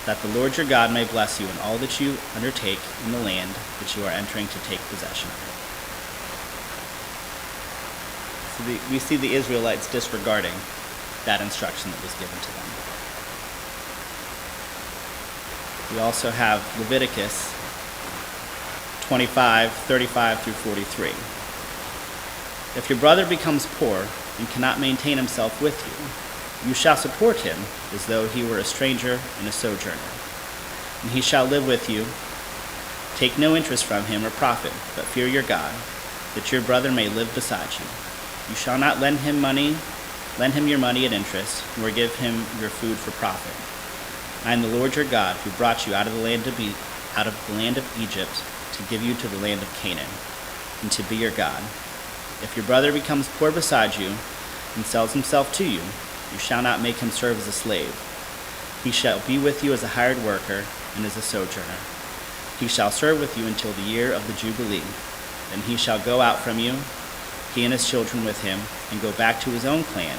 that the Lord your God may bless you in all that you undertake in the land that you are entering to take possession of. So we see the Israelites disregarding that instruction that was given to them. We also have Leviticus 25:35 through 43. If your brother becomes poor and cannot maintain himself with you, you shall support him as though he were a stranger and a sojourner. And he shall live with you. Take no interest from him or profit, but fear your God, that your brother may live beside you. You shall not lend him your money at interest, nor give him your food for profit. I am the Lord your God, who brought you out of the land of Egypt, to give you to the land of Canaan, and to be your God. If your brother becomes poor beside you and sells himself to you, you shall not make him serve as a slave. He shall be with you as a hired worker and as a sojourner. He shall serve with you until the year of the Jubilee. Then he shall go out from you, he and his children with him, and go back to his own clan,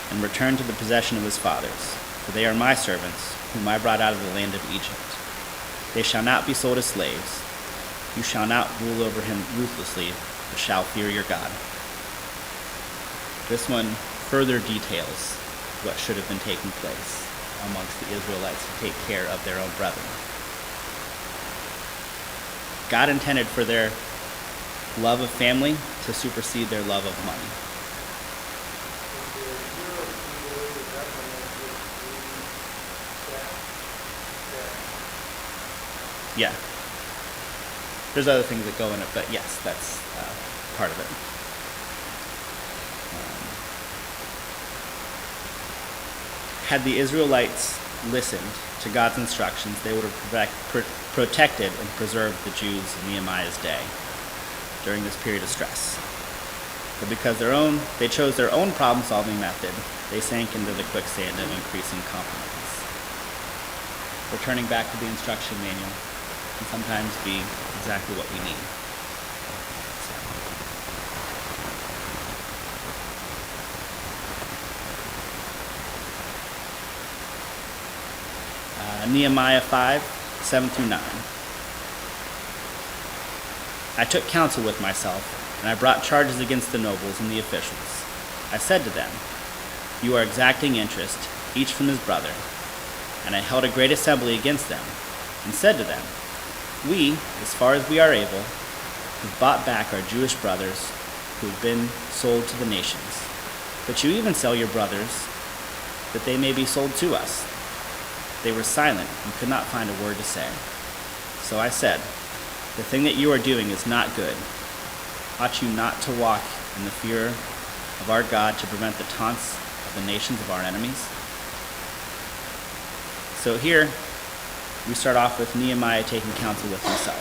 and return to the possession of his fathers. For they are my servants, whom I brought out of the land of Egypt. They shall not be sold as slaves. You shall not rule over him ruthlessly, but shall fear your God. This one further details what should have been taking place amongst the Israelites to take care of their own brethren. God intended for their love of family to supersede their love of money. Yeah. There's other things that go in it, but yes, that's part of it. Had the Israelites listened to God's instructions, they would have protected and preserved the Jews in Nehemiah's day during this period of stress. But because they chose their own problem-solving method, they sank into the quicksand of increasing compromise. Returning back to the instruction manual can sometimes be exactly what we need. Nehemiah 5:7 through 9. I took counsel with myself, and I brought charges against the nobles and the officials. I said to them, you are exacting interest, each from his brother. And I held a great assembly against them, and said to them, we, as far as we are able, have bought back our Jewish brothers who have been sold to the nations. But you even sell your brothers, that they may be sold to us. They were silent and could not find a word to say. So I said, the thing that you are doing is not good. Ought you not to walk in the fear of our God to prevent the taunts of the nations of our enemies? So here, we start off with Nehemiah taking counsel with himself.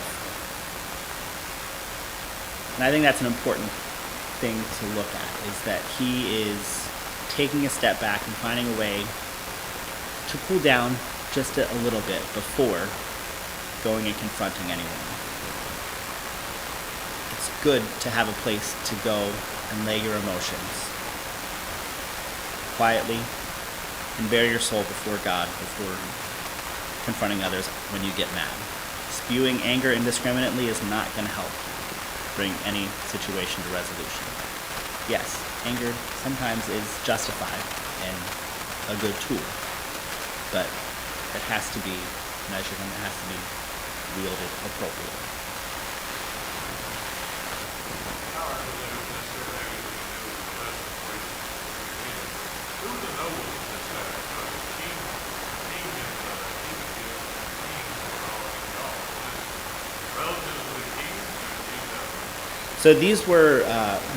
And I think that's an important thing to look at, is that he is taking a step back and finding a way to cool down just a little bit before going and confronting anyone. It's good to have a place to go and lay your emotions quietly and bare your soul before God before confronting others when you get mad. Spewing anger indiscriminately is not going to help bring any situation to resolution. Yes, anger sometimes is justified and a good tool, but it has to be measured and it has to be wielded appropriately. So these were,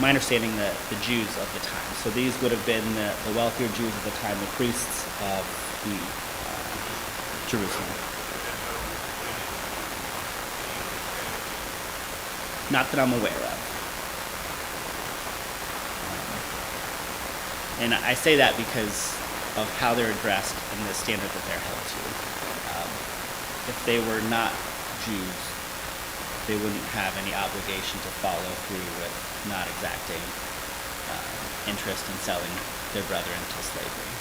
my understanding, the Jews of the time. So these would have been the wealthier Jews of the time, the priests of Jerusalem. Not that I'm aware of. And I say that because of how they're addressed and the standard that they're held to. If they were not Jews, they wouldn't have any obligation to follow through with not exacting interest in selling their brother into slavery.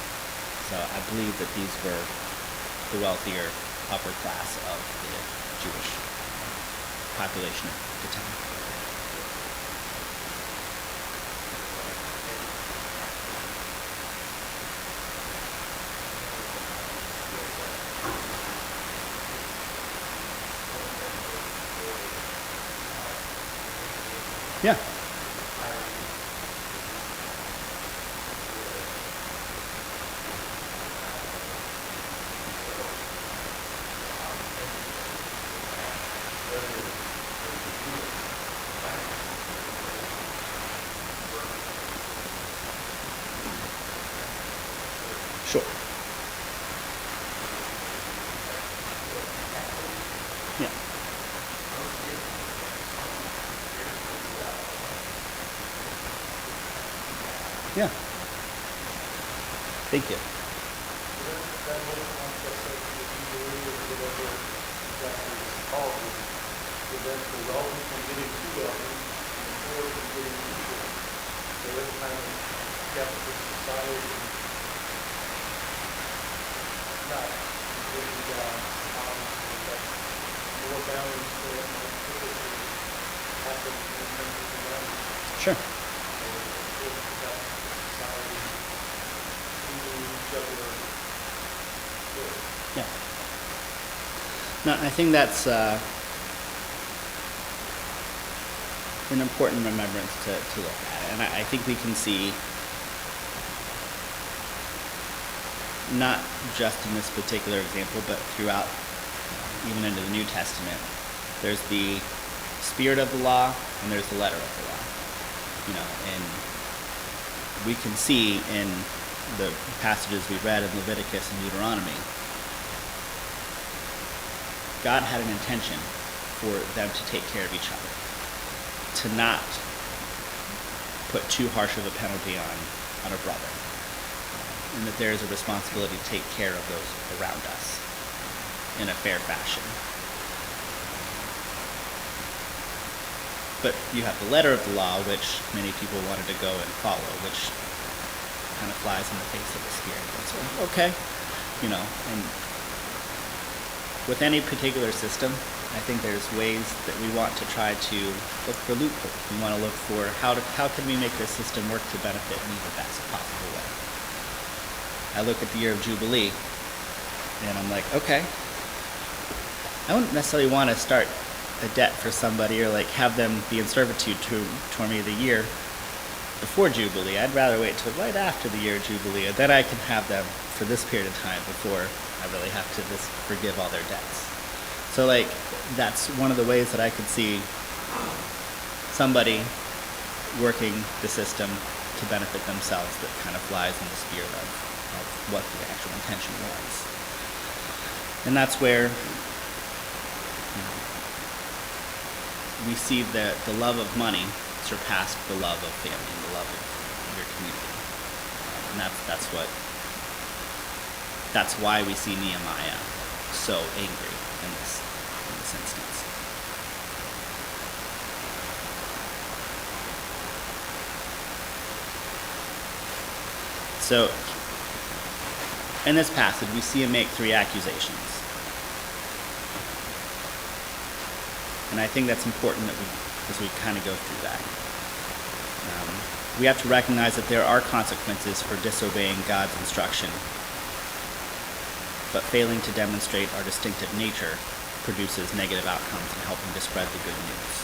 So I believe that these were the wealthier upper class of the Jewish population of the time. Yeah. Sure. Yeah. Yeah. Thank you. Sure. Yeah. No, I think that's an important remembrance to look at. And I think we can see, not just in this particular example, but throughout, even into the New Testament, there's the spirit of the law and there's the letter of the law. And we can see in the passages we read in Leviticus and Deuteronomy, God had an intention for them to take care of each other, to not put too harsh of a penalty on a brother, and that there is a responsibility to take care of those around us in a fair fashion. But you have the letter of the law, which many people wanted to go and follow, which kind of flies in the face of the spirit. So, okay, and with any particular system, I think there's ways that we want to try to look for loopholes. We want to look for how can we make this system work to benefit me the best possible way. I look at the year of Jubilee, and I'm like, okay, I wouldn't necessarily want to start a debt for somebody or have them be in servitude toward me the year before Jubilee. I'd rather wait till right after the year of Jubilee, and then I can have them for this period of time before I really have to just forgive all their debts. So that's one of the ways that I could see somebody working the system to benefit themselves that kind of flies in the spirit of what the actual intention was. And that's where we see that the love of money surpassed the love of family and the love of your community. And that's why we see Nehemiah so angry in this instance. So in this passage, we see him make 3 accusations. And I think that's important as we kind of go through that. We have to recognize that there are consequences for disobeying God's instruction, but failing to demonstrate our distinctive nature produces negative outcomes in helping to spread the good news.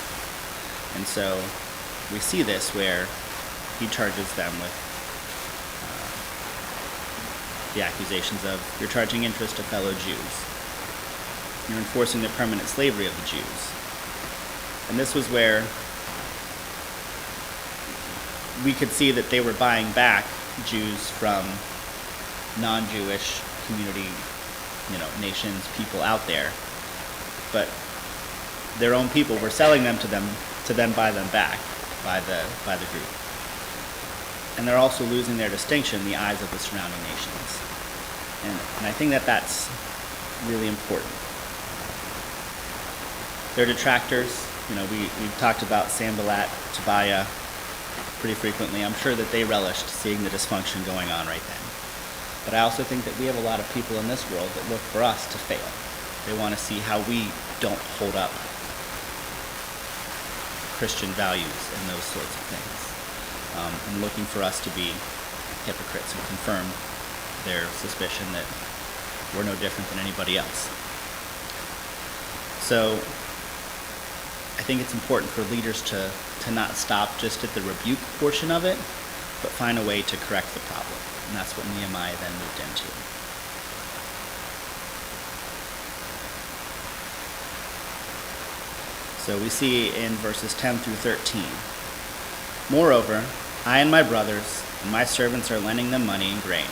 And so we see this where he charges them with the accusations of, you're charging interest to fellow Jews. You're enforcing the permanent slavery of the Jews. And this was where we could see that they were buying back Jews from non-Jewish community, nations, people out there. But their own people were selling them to then buy them back by the group. And they're also losing their distinction in the eyes of the surrounding nations. And I think that's really important. They're detractors. We've talked about Sanballat, Tobiah pretty frequently. I'm sure that they relished seeing the dysfunction going on right then. But I also think that we have a lot of people in this world that look for us to fail. They want to see how we don't hold up Christian values and those sorts of things, and looking for us to be hypocrites and confirm their suspicion that we're no different than anybody else. So I think it's important for leaders to not stop just at the rebuke portion of it, but find a way to correct the problem. And that's what Nehemiah then moved into. So we see in verses 10 through 13, "Moreover, I and my brothers and my servants are lending them money and grain.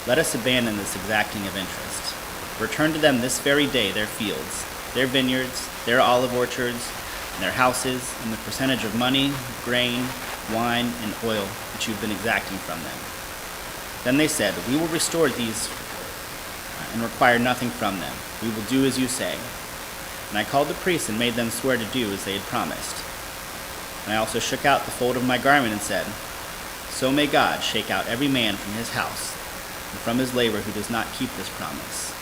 Let us abandon this exacting of interest. Return to them this very day their fields, their vineyards, their olive orchards, and their houses, and the percentage of money, grain, wine, and oil that you've been exacting from them." Then they said, "We will restore these and require nothing from them. We will do as you say." And I called the priests and made them swear to do as they had promised. And I also shook out the fold of my garment and said, "So may God shake out every man from his house and from his labor who does not keep this promise.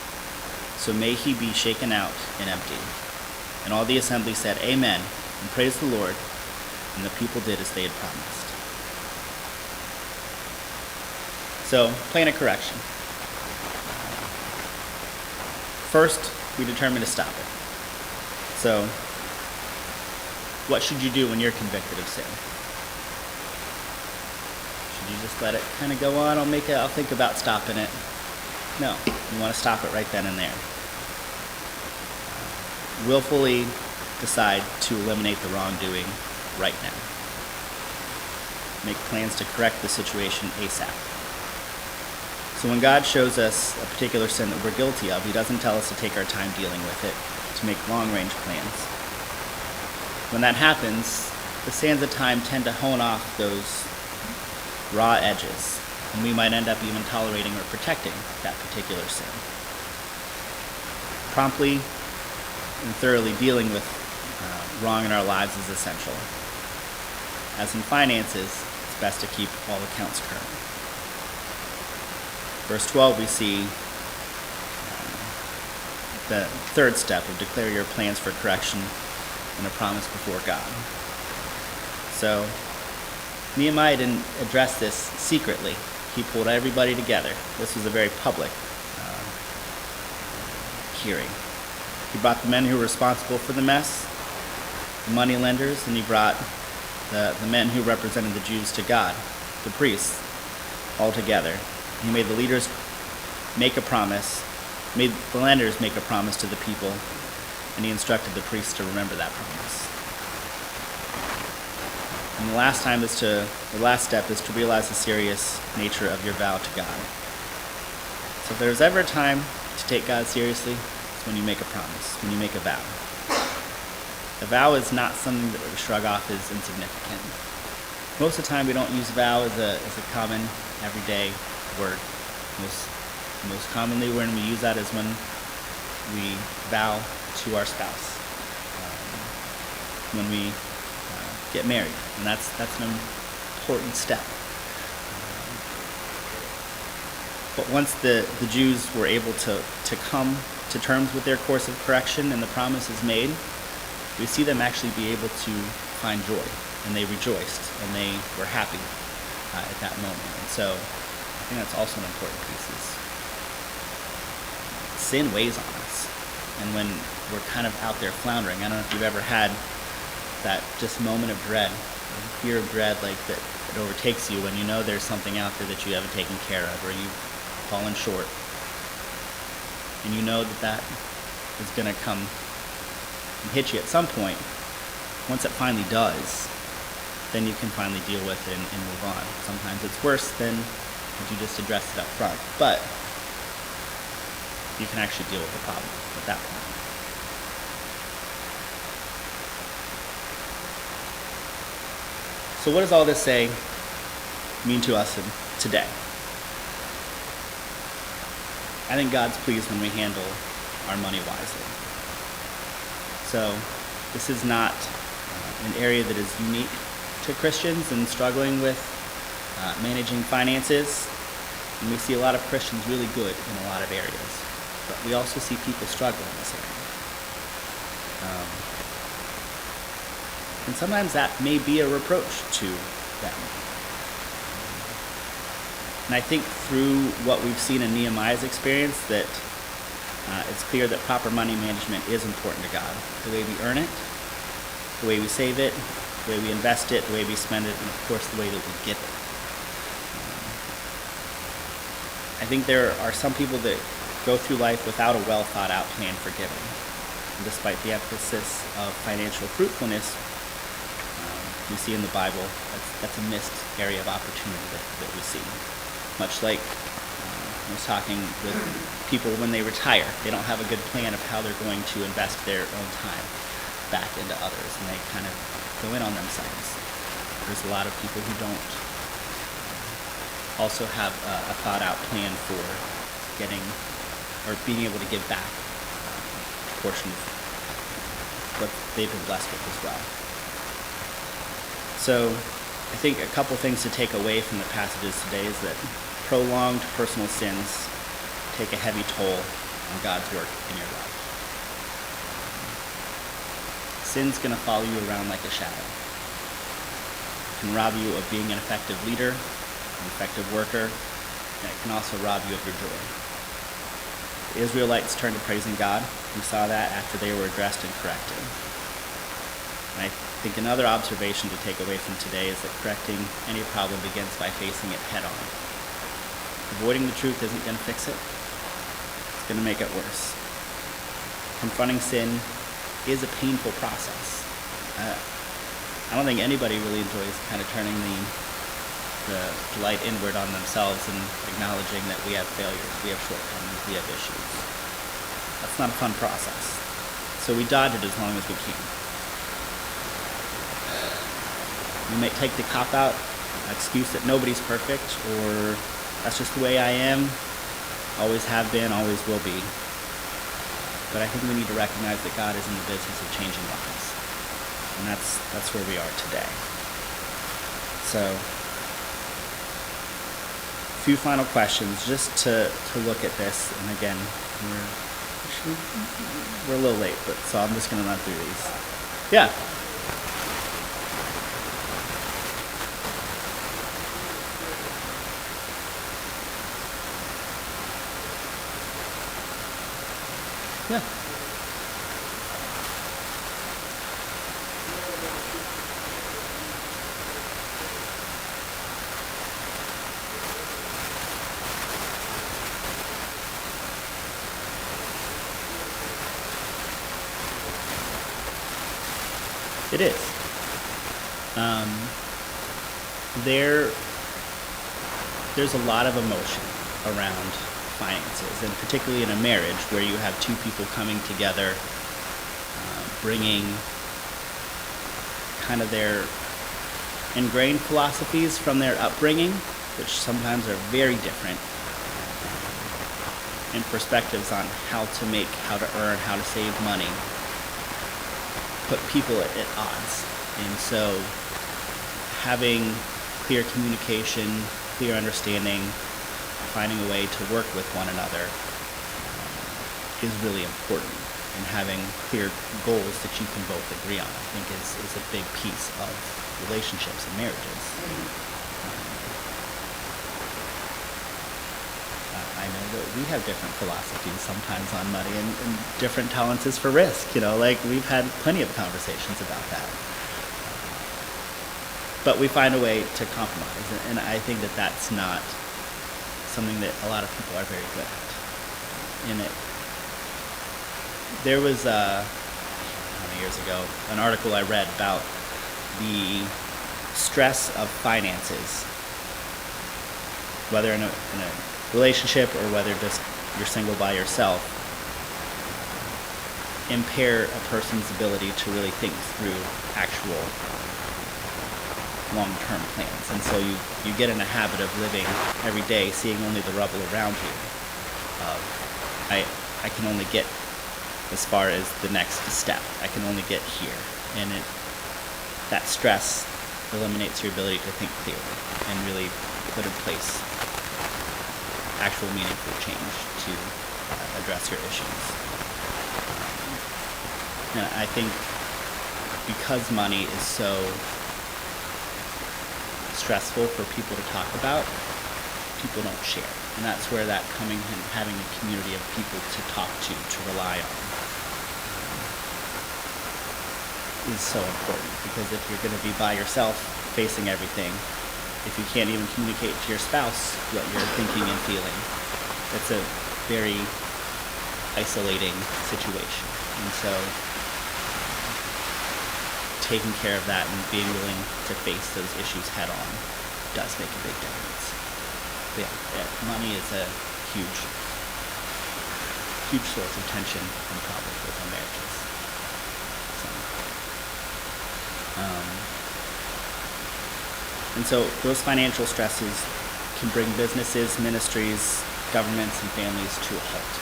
So may he be shaken out and empty." And all the assembly said, "Amen," and praised the Lord. And the people did as they had promised. So, plan of correction. First, we determine to stop it. So, what should you do when you're convicted of sin? Should you just let it kind of go on? I'll think about stopping it. No, you want to stop it right then and there. Willfully decide to eliminate the wrongdoing right now. Make plans to correct the situation ASAP. So when God shows us a particular sin that we're guilty of, he doesn't tell us to take our time dealing with it, to make long-range plans. When that happens, the sands of time tend to hone off those raw edges, and we might end up even tolerating or protecting that particular sin. Promptly and thoroughly dealing with wrong in our lives is essential. As in finances, it's best to keep all accounts current. Verse 12, we see the third step of declare your plans for correction and a promise before God. So Nehemiah didn't address this secretly. He pulled everybody together. This was a very public hearing. He brought the men who were responsible for the mess, the money lenders, and he brought the men who represented the Jews to God, the priests, all together. He made the leaders make a promise, made the lenders make a promise to the people, and he instructed the priests to remember that promise. And the last step is to realize the serious nature of your vow to God. So if there's ever a time to take God seriously, it's when you make a promise, when you make a vow. A vow is not something that we shrug off as insignificant. Most of the time we don't use vow as a common, everyday word. Most commonly when we use that is when we vow to our spouse, when we get married, and that's an important step. But once the Jews were able to come to terms with their course of correction and the promise is made, we see them actually be able to find joy, and they rejoiced, and they were happy at that moment. And so I think that's also an important piece. Sin weighs on us, and when we're kind of out there floundering, I don't know if you've ever had that just moment of dread, fear of dread, like that overtakes you when you know there's something out there that you haven't taken care of, or you've fallen short, and you know that is going to come and hit you at some point. Once it finally does, then you can finally deal with it and move on. Sometimes it's worse than if you just address it up front, but you can actually deal with the problem at that point. So what does all this mean to us today? I think God's pleased when we handle our money wisely. So this is not an area that is unique to Christians and struggling with managing finances. And we see a lot of Christians really good in a lot of areas, but we also see people struggle in this area. And sometimes that may be a reproach to them. And I think through what we've seen in Nehemiah's experience that it's clear that proper money management is important to God. The way we earn it, the way we save it, the way we invest it, the way we spend it, and of course the way that we give it. I think there are some people that go through life without a well thought out plan for giving. And despite the emphasis of financial fruitfulness, we see in the Bible that's a missed area of opportunity that we see. Much like I was talking with people when they retire, they don't have a good plan of how they're going to invest their own time back into others, and they kind of go in on themselves. There's a lot of people who don't also have a thought out plan for getting or being able to give back a portion of what they've been blessed with as well. So I think a couple things to take away from the passages today is that prolonged personal sins take a heavy toll on God's work in your life. Sin's going to follow you around like a shadow. It can rob you of being an effective leader, an effective worker, and it can also rob you of your joy. The Israelites turned to praising God. We saw that after they were addressed and corrected. And I think another observation to take away from today is that correcting any problem begins by facing it head on. Avoiding the truth isn't going to fix it. It's going to make it worse. Confronting sin is a painful process. I don't think anybody really enjoys kind of turning the light inward on themselves and acknowledging that we have failures, we have shortcomings, we have issues. That's not a fun process. So we dodge it as long as we can. We may take the cop-out excuse that nobody's perfect, or that's just the way I am, always have been, always will be. But I think we need to recognize that God is in the business of changing lives. And that's where we are today. So, a few final questions just to look at this. And again, we're a little late, but so I'm just going to run through these. Yeah. Yeah. It is. There's a lot of emotion around finances, and particularly in a marriage where you have two people coming together, bringing kind of their ingrained philosophies from their upbringing, which sometimes are very different, and perspectives on how to make, how to earn, how to save money, put people at odds. And so having clear communication, clear understanding, finding a way to work with one another is really important. And having clear goals that you can both agree on, I think, is a big piece of relationships and marriages. I know that we have different philosophies sometimes on money and different tolerances for risk. Like we've had plenty of conversations about that. But we find a way to compromise, and I think that that's not something that a lot of people are very good at. In it, there was how many years ago an article I read about the stress of finances, whether in a relationship or whether just you're single by yourself, impair a person's ability to really think through actual long-term plans. And so you get in a habit of living every day seeing only the rubble around you. I can only get as far as the next step. I can only get here. And that stress eliminates your ability to think clearly and really put in place actual meaningful change to address your issues. And I think because money is so stressful for people to talk about, people don't share. And that's where that coming and having a community of people to talk to rely on, is so important. Because if you're going to be by yourself facing everything, if you can't even communicate to your spouse what you're thinking and feeling, that's a very isolating situation. And so taking care of that and being willing to face those issues head on does make a big difference. But yeah, money is a huge source of tension and problem with our marriages. And so those financial stresses can bring businesses, ministries, governments, and families to a halt.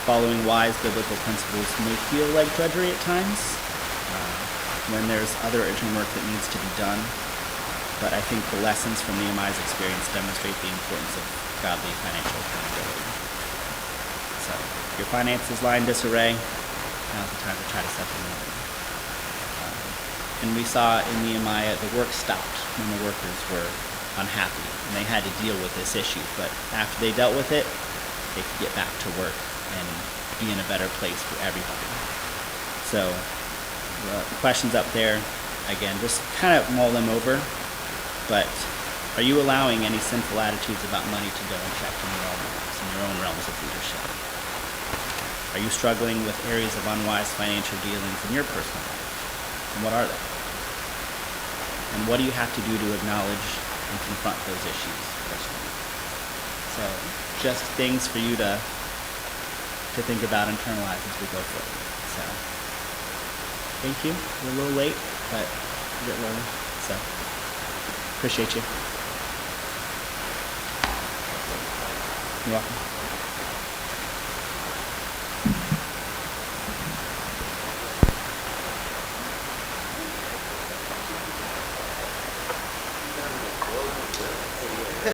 Following wise biblical principles may feel like drudgery at times, when there's other urgent work that needs to be done. But I think the lessons from Nehemiah's experience demonstrate the importance of godly financial accountability. So, if your finances lie in disarray, now's the time to try to set them in order. And we saw in Nehemiah, the work stopped when the workers were unhappy, and they had to deal with this issue. But after they dealt with it, they could get back to work and be in a better place for everybody. So, the questions up there, again, just kind of mull them over. But are you allowing any sinful attitudes about money to go unchecked in your own realms of leadership? Are you struggling with areas of unwise financial dealings in your personal life? And what are they? And what do you have to do to acknowledge and confront those issues personally? So, just things for you to think about, internalize as we go forward. So, thank you. We're a little late, but we're getting learning. So, appreciate you. You're welcome.